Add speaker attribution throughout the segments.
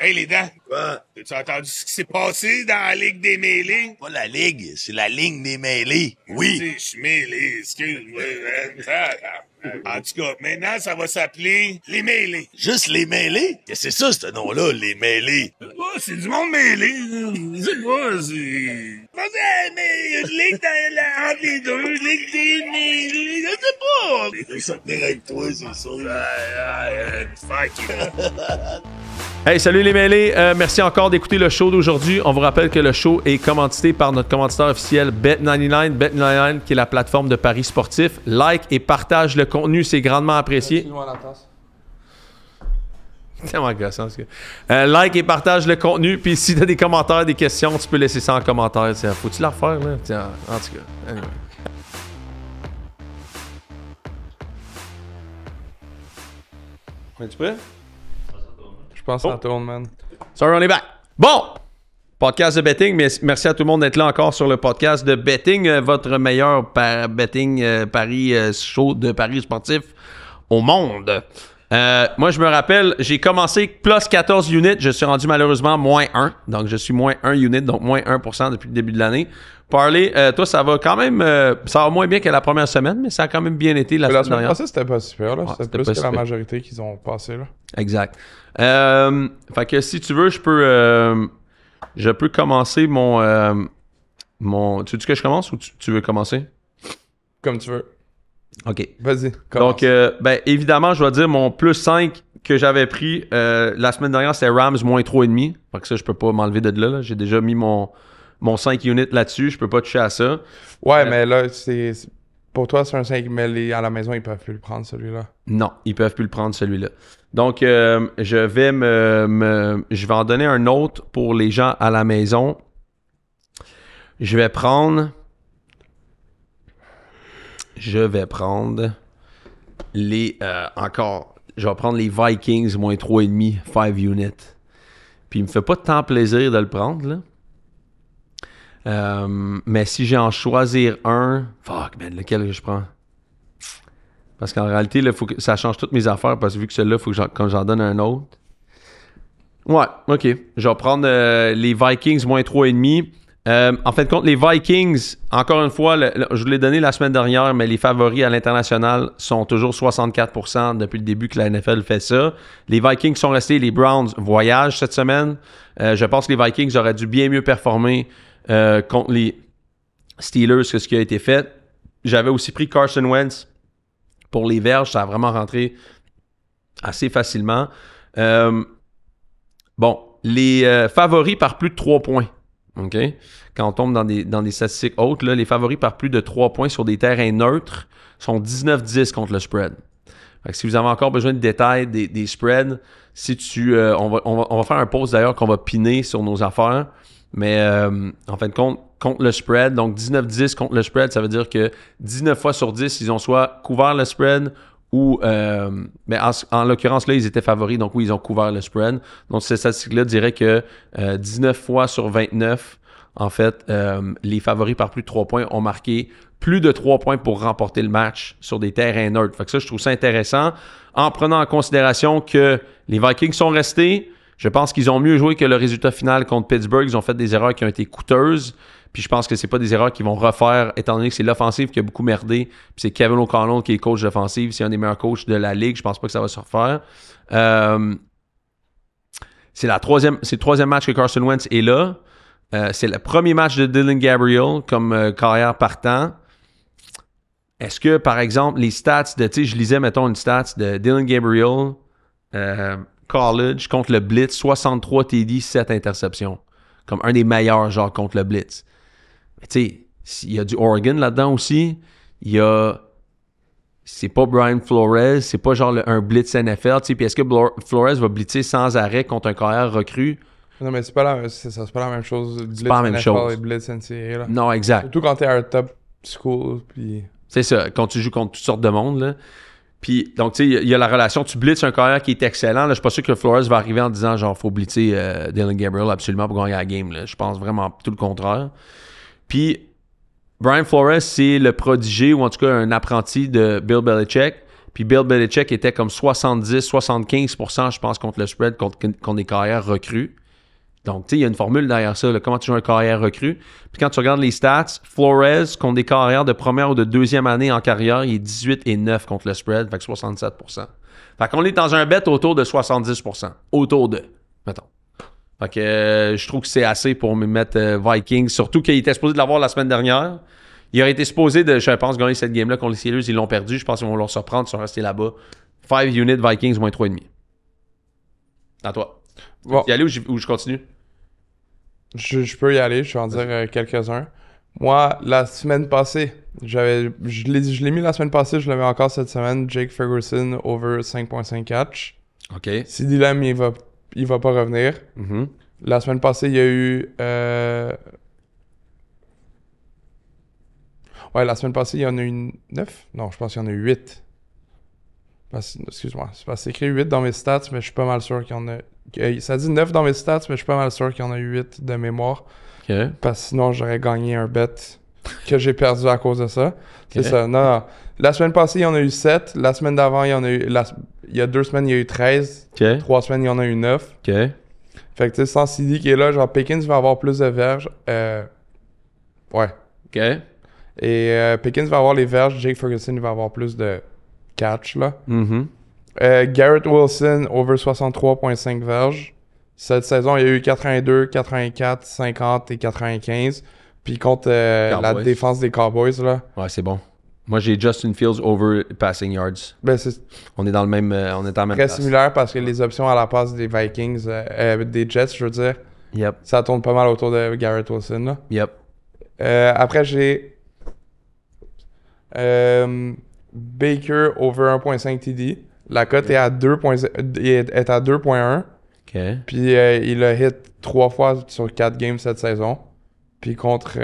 Speaker 1: Hey, les dents.
Speaker 2: Quoi?
Speaker 1: As-tu entendu ce qui s'est passé dans la Ligue des mêlés?
Speaker 2: Pas la ligue, c'est la ligne des mêlés. Oui.
Speaker 1: Je suis mêlé, excuse-moi. En tout cas, maintenant, ça va s'appeler les mêlés.
Speaker 2: Juste les mêlés? Qu'est-ce que c'est ça, ce nom-là, les mêlés?
Speaker 1: C'est du monde mêlé. C'est quoi, c'est... Mais il y a une ligue entre les deux, ligue des mêlés, je sais pas.
Speaker 2: C'est ça tenir avec toi, c'est ça.
Speaker 1: Fuck you.
Speaker 3: Hey, salut les mêlés. Merci encore d'écouter le show d'aujourd'hui. On vous rappelle que le show est commandité par notre commanditaire officiel Bet99. Bet99 qui est la plateforme de paris sportifs. Like et partage le contenu, c'est grandement apprécié.
Speaker 4: Excuse-moi la tasse.
Speaker 3: C'est tellement gossant, ce gars. Like et partage le contenu. Puis si t'as des commentaires, des questions, tu peux laisser ça en commentaire. T'sais, faut-tu la refaire, là? Tiens, en tout cas. Anyway. Es-tu prêt?
Speaker 4: Je pense que ça tourne, man.
Speaker 3: Sorry, on est back. Bon! Podcast de betting, mais merci à tout le monde d'être là encore sur le podcast de betting, votre meilleur betting paris show de paris sportif au monde. Moi, je me rappelle, j'ai commencé plus 14 units, je suis rendu malheureusement moins 1. Donc, je suis moins 1 unit, donc moins 1% depuis le début de l'année. Parley, toi, ça va quand même, ça va moins bien que la première semaine, mais ça a quand même bien été la semaine dernière.
Speaker 4: passée, c'était pas super, là.
Speaker 3: Ouais,
Speaker 4: C'était plus que la majorité qu'ils ont passé, là.
Speaker 3: Exact. Fait que si tu veux, je peux commencer mon... Tu veux que je commence ou tu veux commencer?
Speaker 4: Comme tu veux.
Speaker 3: OK.
Speaker 4: Vas-y, commence.
Speaker 3: Donc, évidemment, je vais dire mon plus 5 que j'avais pris la semaine dernière, c'était Rams moins 3,5. Fait que ça, je peux pas m'enlever de là. J'ai déjà mis mon 5 units là-dessus. Je peux pas toucher à ça.
Speaker 4: Ouais, mais là, pour toi, c'est un 5, mais à la maison, ils peuvent plus le prendre, celui-là.
Speaker 3: Non, ils peuvent plus le prendre, celui-là. Donc, je vais en donner un autre pour les gens à la maison. Je vais prendre les... je vais prendre les Vikings moins 3,5, 5 units. Puis il me fait pas tant plaisir de le prendre, là. Mais si j'ai en choisir un... Fuck, man, lequel que je prends? Parce qu'en réalité, là, faut que ça change toutes mes affaires parce que vu que celui-là, il faut que j'en donne un autre. Ouais, OK. Je vais prendre les Vikings moins 3,5. En fin de compte, les Vikings, encore une fois, je vous l'ai donné la semaine dernière, mais les favoris à l'international sont toujours 64% depuis le début que la NFL fait ça. Les Vikings sont restés, les Browns voyagent cette semaine. Je pense que les Vikings auraient dû bien mieux performer contre les Steelers que ce qui a été fait. J'avais aussi pris Carson Wentz pour les verges, ça a vraiment rentré assez facilement. Les favoris par plus de 3 points. OK? Quand on tombe dans des statistiques hautes, là, les favoris par plus de 3 points sur des terrains neutres sont 19-10 contre le spread. Fait que si vous avez encore besoin de détails des spreads, on va faire un post d'ailleurs qu'on va piner sur nos affaires. Mais en fin de compte, contre le spread, donc 19-10 contre le spread, ça veut dire que 19 fois sur 10, ils ont soit couvert le spread ou, en l'occurrence, là, ils étaient favoris, donc oui, ils ont couvert le spread. Donc, cette statistique-là dirait que 19 fois sur 29, en fait, les favoris par plus de 3 points ont marqué plus de 3 points pour remporter le match sur des terrains neutres. Fait que ça, je trouve ça intéressant. En prenant en considération que les Vikings sont restés, je pense qu'ils ont mieux joué que le résultat final contre Pittsburgh. Ils ont fait des erreurs qui ont été coûteuses. Puis je pense que c'est pas des erreurs qu'ils vont refaire, étant donné que c'est l'offensive qui a beaucoup merdé. Puis c'est Kevin O'Connell qui est coach d'offensive. C'est un des meilleurs coachs de la ligue. Je pense pas que ça va se refaire. C'est le troisième match que Carson Wentz est là. C'est le premier match de Dylan Gabriel comme carrière partant. Est-ce que, par exemple, les stats de... Tu sais, je lisais, mettons, une stat de Dylan Gabriel, college, contre le Blitz, 63 TD, 7 interceptions. Comme un des meilleurs, genre, contre le Blitz. Mais tu sais, il y a du Oregon là-dedans aussi. Il y a... C'est pas Brian Flores, c'est pas genre un Blitz NFL. Tu sais, puis est-ce que Flores va blitzer sans arrêt contre un carrière recru?
Speaker 4: Non, mais c'est pas la même chose.
Speaker 3: C'est pas la même chose.
Speaker 4: Et Blitz NCAA, là.
Speaker 3: Non, exact.
Speaker 4: Surtout quand t'es à un top school, puis...
Speaker 3: C'est ça, quand tu joues contre toutes sortes de monde, là. Puis, donc, tu sais, il y a la relation. Tu blitzes un carrière qui est excellent. Là, je suis pas sûr que Flores va arriver en disant, genre, faut blitzer Dylan Gabriel absolument pour gagner la game. Là. Je pense vraiment tout le contraire. Puis, Brian Flores, c'est le prodigé, ou en tout cas un apprenti de Bill Belichick. Puis Bill Belichick était comme 70-75%, je pense, contre le spread, contre des carrières recrues. Donc, tu sais, il y a une formule derrière ça. Là, comment tu joues un carrière recrue. Puis quand tu regardes les stats, Flores, contre des carrières de première ou de deuxième année en carrière, il est 18-9 contre le spread, fait que 67%. Fait qu'on est dans un bet autour de 70%. Autour de, mettons. Fait que je trouve que c'est assez pour me mettre Vikings, surtout qu'il était supposé de l'avoir la semaine dernière. Il aurait été supposé de, je pense, gagner cette game-là contre les Steelers. Ils l'ont perdu. Je pense qu'ils vont leur surprendre. Ils sont restés là-bas. 5 units Vikings, moins 3,5. À toi.
Speaker 4: Bon.
Speaker 3: Tu y aller ou je continue?
Speaker 4: Je peux y aller, je vais en dire quelques-uns. Moi, la semaine passée, je l'ai mis la semaine passée, je le mets encore cette semaine. Jake Ferguson over 5.5 catch.
Speaker 3: OK.
Speaker 4: CD Lamb, il va pas revenir.
Speaker 3: Mm-hmm.
Speaker 4: La semaine passée, il y a eu... Ouais, la semaine passée, il y en a eu 9? Non, je pense qu'il y en a eu 8. Excuse-moi, c'est écrit 8 dans mes stats, mais je suis pas mal sûr qu'il y en a... Ça dit 9 dans mes stats, mais je suis pas mal sûr qu'il y en a eu 8 de mémoire.
Speaker 3: OK.
Speaker 4: Parce que sinon, j'aurais gagné un bet que j'ai perdu à cause de ça. C'est ça. Non. La semaine passée, il y en a eu 7. La semaine d'avant, il y en a eu... Il y a 2 semaines, il y a eu 13.
Speaker 3: OK.
Speaker 4: 3 semaines, il y en a eu 9.
Speaker 3: OK.
Speaker 4: Fait que, tu sais, sans CD qui est là, genre, Pickens va avoir plus de verges. Ouais.
Speaker 3: OK.
Speaker 4: Et Pickens va avoir les verges. Jake Ferguson, il va avoir plus de catch, là.
Speaker 3: Mm-hmm.
Speaker 4: Garrett Wilson, over 63.5 verges. Cette saison, il y a eu 82, 84, 50 et 95. Puis contre la défense des Cowboys, là.
Speaker 3: Ouais, c'est bon. Moi, j'ai Justin Fields over passing yards.
Speaker 4: Ben, c'est
Speaker 3: On est dans le même... on est en même
Speaker 4: très
Speaker 3: place.
Speaker 4: similaire parce que les options à la passe des Vikings, des Jets, je veux dire,
Speaker 3: Yep.
Speaker 4: ça tourne pas mal autour de Garrett Wilson, là.
Speaker 3: Yep.
Speaker 4: Après, j'ai Baker over 1.5 TD. La cote est à 2.1.
Speaker 3: OK.
Speaker 4: Puis il a hit 3 fois sur 4 games cette saison. Puis contre...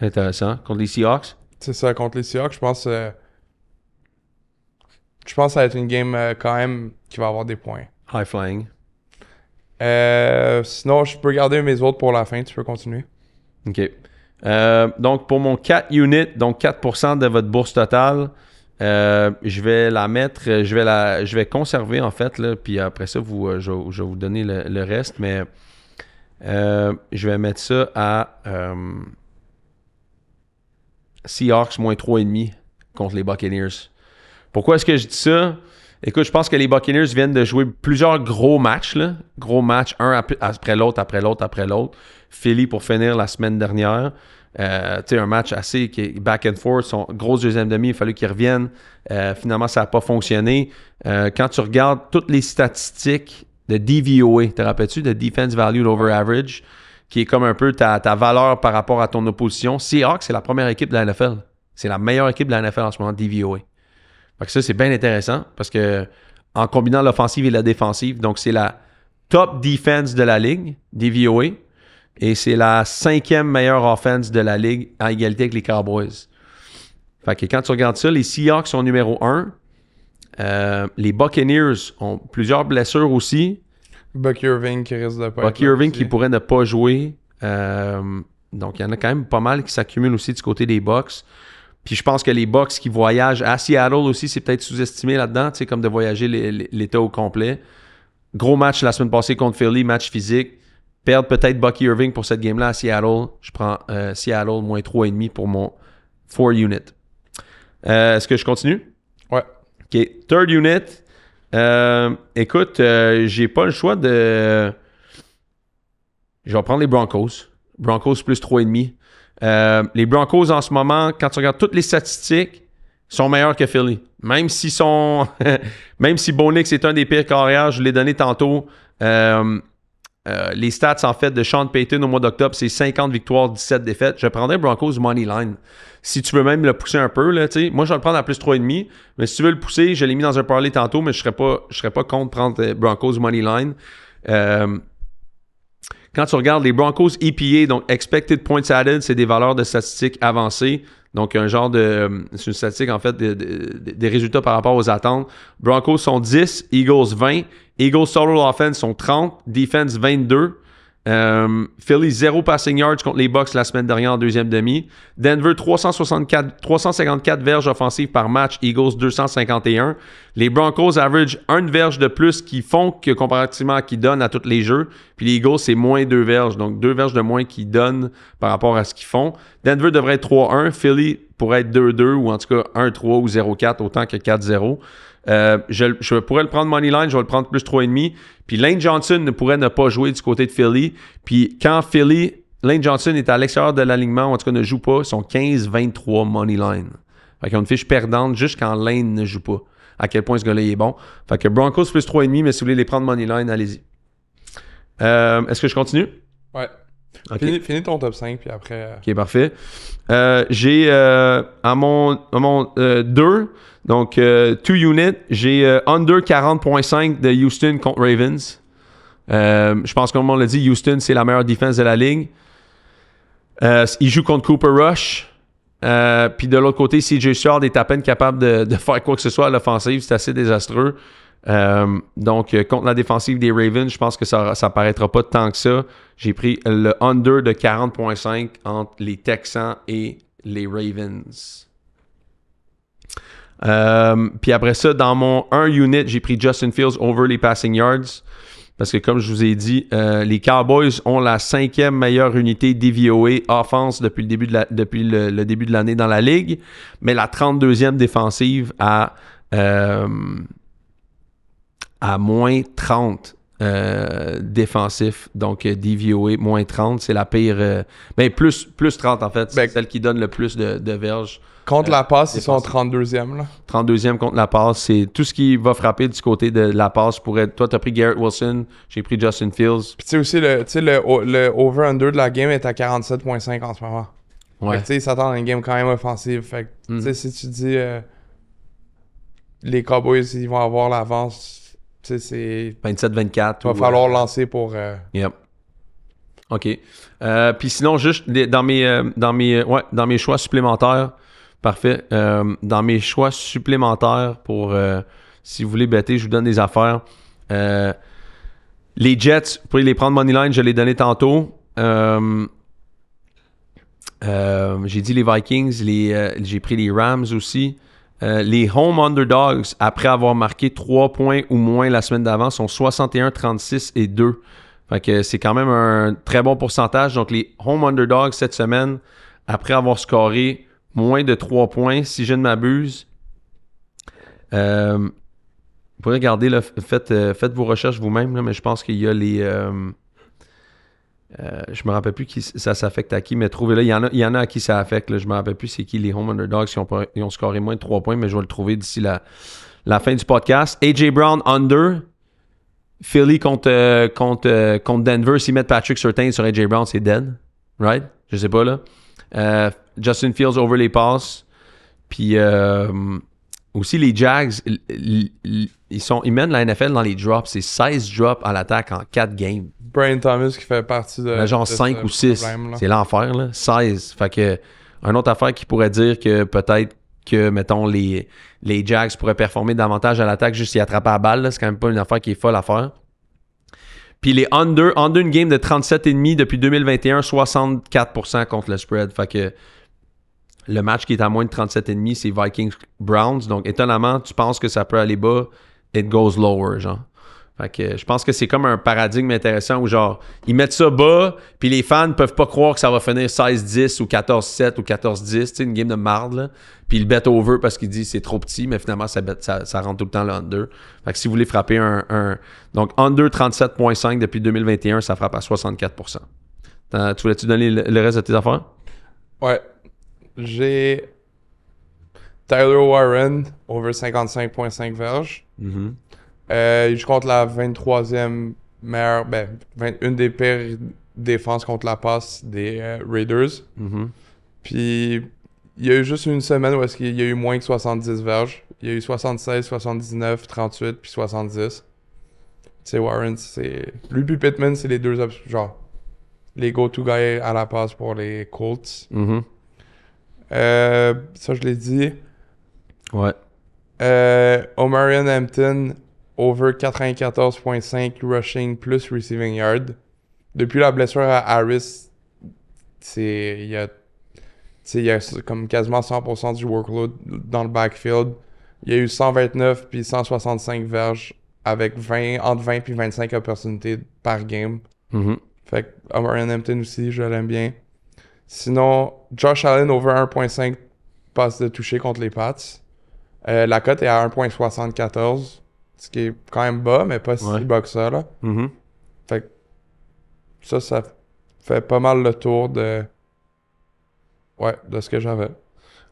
Speaker 3: Intéressant. Contre les Seahawks?
Speaker 4: c'est ça, contre les Seahawks, je pense que ça va être une game quand même qui va avoir des points.
Speaker 3: High flying.
Speaker 4: Sinon, je peux garder mes autres pour la fin. Tu peux continuer.
Speaker 3: OK. Donc, pour mon 4 unit, donc 4% de votre bourse totale, je vais la mettre, je vais conserver en fait, là, puis après ça, je vais vous donner le reste, mais je vais mettre ça à Seahawks moins 3,5 contre les Buccaneers. Pourquoi est-ce que je dis ça? Écoute, je pense que les Buccaneers viennent de jouer plusieurs gros matchs, là. Gros matchs, un après l'autre, après l'autre, après l'autre. Philly pour finir la semaine dernière. Tu sais, un match assez back and forth. Son grosse deuxième demi, il a fallu qu'ils reviennent. Finalement, ça n'a pas fonctionné. Quand tu regardes toutes les statistiques de DVOA, te rappelles-tu, de Defense Value Over Average, qui est comme un peu ta valeur par rapport à ton opposition. Seahawks, c'est la première équipe de la NFL. C'est la meilleure équipe de la NFL en ce moment, DVOA. Fait que ça, c'est bien intéressant parce que en combinant l'offensive et la défensive, donc c'est la top defense de la ligue, DVOA, et c'est la 5e meilleure offense de la ligue en égalité avec les Cowboys. Fait que quand tu regardes ça, les Seahawks sont numéro 1. Les Buccaneers ont plusieurs blessures aussi.
Speaker 4: Bucky Irving qui risque de pas
Speaker 3: Bucky Irving qui pourrait ne pas jouer. Donc, il y en a quand même pas mal qui s'accumulent aussi du côté des Bucs. Puis je pense que les Bucs qui voyagent à Seattle aussi, c'est peut-être sous-estimé là-dedans, tu sais, comme de voyager l'état au complet. Gros match la semaine passée contre Philly, match physique. Perdre peut-être Bucky Irving pour cette game-là à Seattle. Je prends Seattle moins 3,5 pour mon 4 unit. Est-ce que je continue?
Speaker 4: Ouais.
Speaker 3: OK. Third unit. Écoute, j'ai pas le choix de... Je vais prendre les Broncos. Broncos plus 3,5. Les Broncos, en ce moment, quand tu regardes toutes les statistiques, sont meilleurs que Philly. Même si Bo Nix est un des pires carrières, je l'ai donné tantôt. Les stats, en fait, de Sean Payton au mois d'octobre, c'est 50 victoires, 17 défaites. Je prendrais Broncos money line. Si tu veux même le pousser un peu, là, moi, je vais le prendre à plus 3,5. Mais si tu veux le pousser, je l'ai mis dans un parlay tantôt, mais je serais pas contre prendre Broncos money line. Quand tu regardes les Broncos EPA, donc Expected Points Added, c'est des valeurs de statistiques avancées. Donc, un genre de... C'est une statistique, en fait, des résultats par rapport aux attentes. Broncos sont 10, Eagles 20. Eagles Total Offense sont 30, Defense 22. Philly, 0 passing yards contre les Bucks la semaine dernière en deuxième demi. Denver, 354 verges offensives par match. Eagles, 251. Les Broncos average 1 verge de plus qu'ils font que comparativement à qu'ils donnent à tous les jeux. Puis les Eagles, c'est moins 2 verges. Donc 2 verges de moins qu'ils donnent par rapport à ce qu'ils font. Denver devrait être 3-1. Philly pourrait être 2-2 ou en tout cas 1-3 ou 0-4 autant que 4-0. Je pourrais le prendre Moneyline, je vais le prendre plus 3,5. Puis Lane Johnson pourrait ne pas jouer du côté de Philly. Puis quand Lane Johnson est à l'extérieur de l'alignement, ou en tout cas ne joue pas, ils sont 15-23 Moneyline. Fait qu'ils ont une fiche perdante juste quand Lane ne joue pas. À quel point ce gars-là est bon. Fait que Broncos plus 3,5, mais si vous voulez les prendre Moneyline, allez-y. Est-ce que je continue?
Speaker 4: Ouais.
Speaker 3: Okay.
Speaker 4: Finis ton top 5, puis après...
Speaker 3: OK, parfait. J'ai à mon 2, donc 2 units, j'ai under 40.5 de Houston contre Ravens. Je pense que comme on l'a dit, Houston, c'est la meilleure défense de la ligue. Il joue contre Cooper Rush. Puis de l'autre côté, CJ Stroud est à peine capable de faire quoi que ce soit à l'offensive. C'est assez désastreux. Donc, contre la défensive des Ravens, je pense que ça paraîtra pas tant que ça. J'ai pris le under de 40.5 entre les Texans et les Ravens. Puis après ça, dans mon 1 unit, j'ai pris Justin Fields over les passing yards. Parce que comme je vous ai dit, les Cowboys ont la 5e meilleure unité DVOA offense depuis le début de l'année dans la ligue, mais la 32e défensive à moins 30 défensif. Donc DVOA, moins 30, c'est la pire... plus 30 en fait, c'est celle qui donne le plus de verges.
Speaker 4: Contre la passe, ils sont 32e. Là.
Speaker 3: 32e contre la passe. C'est tout ce qui va frapper du côté de la passe. Toi, tu as pris Garrett Wilson. J'ai pris Justin Fields.
Speaker 4: Puis tu sais aussi, le over-under de la game est à 47.5 en ce moment.
Speaker 3: Ouais.
Speaker 4: Tu sais, ils s'attendent à une game quand même offensive. Fait que, tu sais, si tu dis les Cowboys, ils vont avoir l'avance, tu sais, c'est...
Speaker 3: 27-24.
Speaker 4: Il va falloir lancer pour...
Speaker 3: Yep. OK. Puis sinon, juste dans mes choix supplémentaires, parfait. Dans mes choix supplémentaires pour, si vous voulez bêter, je vous donne des affaires. Les Jets, vous pouvez les prendre Moneyline, je l'ai donné tantôt. J'ai dit les Vikings, j'ai pris les Rams aussi. Les home underdogs, après avoir marqué 3 points ou moins la semaine d'avant, sont 61, 36 et 2. Fait que c'est quand même un très bon pourcentage. Donc les home underdogs cette semaine, après avoir scoré moins de 3 points, si je ne m'abuse. Vous pouvez regarder, là, faites vos recherches vous-même, là, mais je pense qu'il y a les... je me rappelle plus qui ça s'affecte à qui, mais trouvez-le. Il y en a à qui ça affecte. Là. Je me rappelle plus c'est qui les home underdogs qui ont scoré moins de 3 points, mais je vais le trouver d'ici la fin du podcast. AJ Brown under. Philly contre Denver. S'ils mettent Patrick Surtain sur AJ Brown, c'est dead. Right? Je sais pas, là. Justin Fields over les passes. Puis aussi les Jags, ils mènent la NFL dans les drops. C'est 16 drops à l'attaque en 4 games.
Speaker 4: Brian Thomas qui fait partie de...
Speaker 3: genre 5 ou 6. C'est l'enfer, là. 16. Fait que, une autre affaire qui pourrait dire que peut-être que, mettons, les Jags pourraient performer davantage à l'attaque juste s'ils attrapent la balle. Là. C'est quand même pas une affaire qui est folle à faire. Puis les under une game de 37,5 depuis 2021, 64% contre le spread. Fait que le match qui est à moins de 37,5, c'est Vikings-Browns. Donc, étonnamment, tu penses que ça peut aller bas, it goes lower, genre. Fait que je pense que c'est comme un paradigme intéressant où genre ils mettent ça bas, puis les fans peuvent pas croire que ça va finir 16-10 ou 14-7 ou 14-10, tu sais, une game de marde, là. Puis ils le bet over parce qu'ils disent c'est trop petit, mais finalement ça rentre tout le temps le under. Fait que si vous voulez frapper donc under 37.5 depuis 2021, ça frappe à 64%. Tu voulais-tu donner le reste de tes affaires?
Speaker 4: Ouais. J'ai Tyler Warren over 55.5 verges.
Speaker 3: Mm-hmm.
Speaker 4: Il joue contre la 23e meilleure, une des pires défenses contre la passe des Raiders.
Speaker 3: Mm-hmm.
Speaker 4: Puis il y a eu juste une semaine où il y a eu moins que 70 verges. Il y a eu 76, 79, 38 puis 70. Tu sais, Warren, c'est... Lui puis Pittman, c'est les deux genre les go-to guys à la passe pour les Colts.
Speaker 3: Mm-hmm.
Speaker 4: Ça, je l'ai dit.
Speaker 3: Ouais.
Speaker 4: Omarion Hampton over 94.5 rushing plus receiving yard. depuis la blessure à Harris, il y a comme quasiment 100% du workload dans le backfield. Il y a eu 129 puis 165 verges avec entre 20 puis 25 opportunités par game.
Speaker 3: Mm-hmm.
Speaker 4: Fait que Omarion Hampton aussi, je l'aime bien. Sinon, Josh Allen over 1.5 passe de toucher contre les Pats. La cote est à 1.74, ce qui est quand même bas, mais pas si bas que ça, là.
Speaker 3: Mm-hmm.
Speaker 4: Fait que ça fait pas mal le tour de ce que j'avais.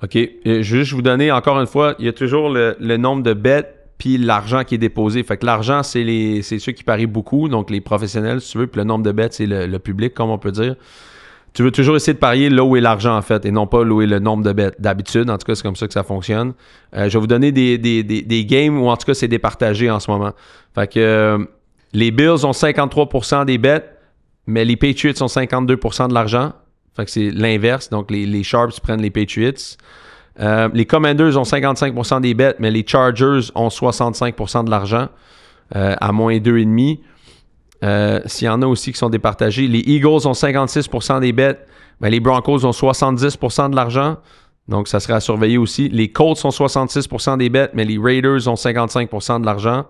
Speaker 3: OK. Je vais juste vous donner, encore une fois, il y a toujours le nombre de bets puis l'argent qui est déposé. Fait que l'argent, c'est ceux qui parient beaucoup, donc les professionnels, si tu veux, puis le nombre de bets, c'est le public, comme on peut dire. Tu veux toujours essayer de parier là où est l'argent, en fait, et non pas là où est le nombre de bets. D'habitude, en tout cas, c'est comme ça que ça fonctionne. Je vais vous donner des games où, en tout cas, c'est départagé en ce moment. Fait que les Bills ont 53% des bets, mais les Patriots ont 52% de l'argent. Fait que c'est l'inverse. Donc, les Sharps prennent les Patriots. Les Commanders ont 55% des bets, mais les Chargers ont 65% de l'argent à moins 2,5. S'il y en a aussi qui sont départagés, les Eagles ont 56% des bets, mais les Broncos ont 70% de l'argent. Donc, ça serait à surveiller aussi. Les Colts ont 66% des bets, mais les Raiders ont 55% de l'argent.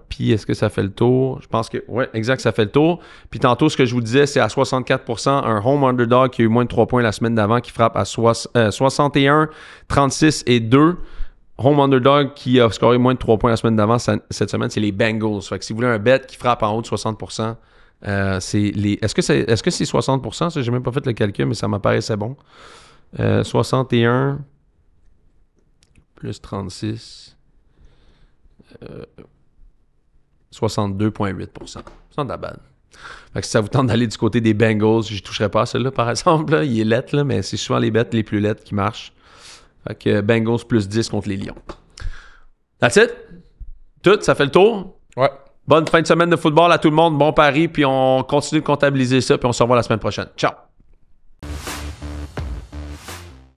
Speaker 3: Puis, est-ce que ça fait le tour? Je pense que, oui, exact, ça fait le tour. Puis, tantôt, ce que je vous disais, c'est à 64%, un home underdog qui a eu moins de 3 points la semaine d'avant qui frappe à 61, 36 et 2. Home underdog qui a scoré moins de 3 points la semaine d'avant cette semaine, c'est les Bengals. Fait que si vous voulez un bet qui frappe en haut de 60%, c'est les... Est-ce que c'est 60%? Ça, j'ai même pas fait le calcul, mais ça m'apparaissait bon. 61 plus 36... 62,8%. C'est not that bad. Fait que si ça vous tente d'aller du côté des Bengals, je ne toucherai pas à celui-là, par exemple. Là. Il est lettre, là, mais c'est souvent les bêtes les plus lettres qui marchent. Fait que Bengals plus 10 contre les Lions. That's it? Tout, ça fait le tour?
Speaker 4: Ouais.
Speaker 3: Bonne fin de semaine de football à tout le monde. Bon pari, puis on continue de comptabiliser ça, puis on se revoit la semaine prochaine. Ciao!